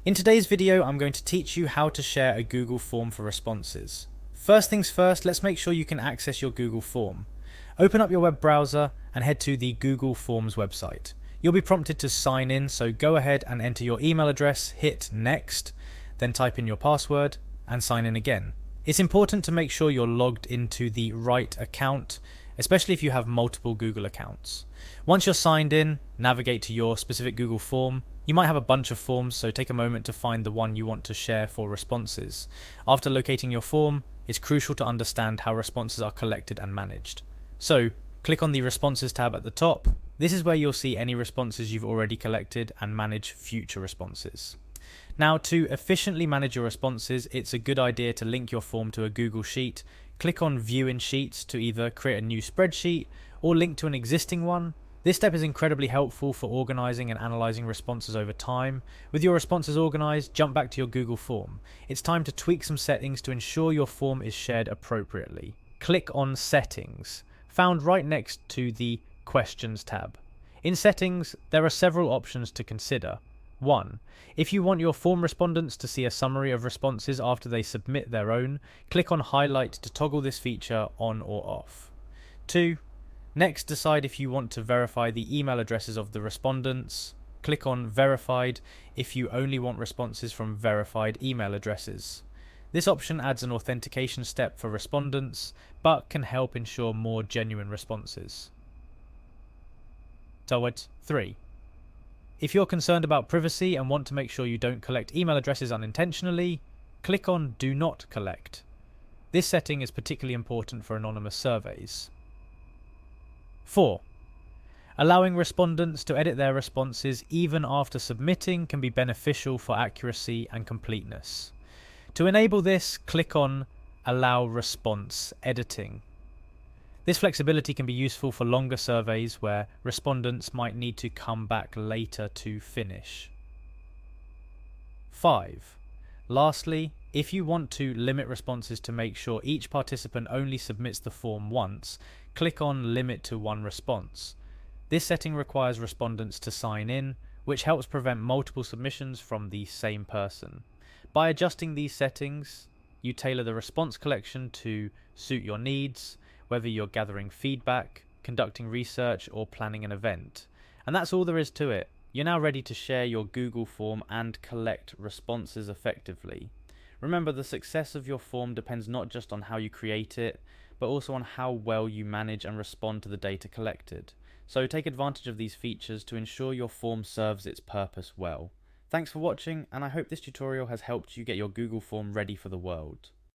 In today's video, I'm going to teach you how to share a Google form for responses. First things first, let's make sure you can access your Google form. Open up your web browser and head to the Google Forms website. You'll be prompted to sign in, so go ahead and enter your email address, hit next, then type in your password and sign in again. It's important to make sure you're logged into the right account, especially if you have multiple Google accounts. Once you're signed in, navigate to your specific Google form. You might have a bunch of forms, so take a moment to find the one you want to share for responses. After locating your form, it's crucial to understand how responses are collected and managed. So, click on the Responses tab at the top. This is where you'll see any responses you've already collected and manage future responses. Now, to efficiently manage your responses, it's a good idea to link your form to a Google Sheet. Click on View in Sheets to either create a new spreadsheet or link to an existing one. This step is incredibly helpful for organizing and analyzing responses over time. With your responses organized, jump back to your Google form. It's time to tweak some settings to ensure your form is shared appropriately. Click on Settings, found right next to the Questions tab. In Settings, there are several options to consider. 1. If you want your form respondents to see a summary of responses after they submit their own, click on Highlight to toggle this feature on or off. 2. Next, decide if you want to verify the email addresses of the respondents. Click on Verified if you only want responses from verified email addresses. This option adds an authentication step for respondents, but can help ensure more genuine responses. 3. If you're concerned about privacy and want to make sure you don't collect email addresses unintentionally, click on Do Not Collect. This setting is particularly important for anonymous surveys. 4. Allowing respondents to edit their responses even after submitting can be beneficial for accuracy and completeness. To enable this, click on Allow Response Editing. This flexibility can be useful for longer surveys where respondents might need to come back later to finish. 5. Lastly, if you want to limit responses to make sure each participant only submits the form once, click on Limit to one response. This setting requires respondents to sign in, which helps prevent multiple submissions from the same person. By adjusting these settings, you tailor the response collection to suit your needs, whether you're gathering feedback, conducting research, or planning an event. And that's all there is to it. You're now ready to share your Google form and collect responses effectively. Remember, the success of your form depends not just on how you create it, but also on how well you manage and respond to the data collected. So take advantage of these features to ensure your form serves its purpose well. Thanks for watching, and I hope this tutorial has helped you get your Google form ready for the world.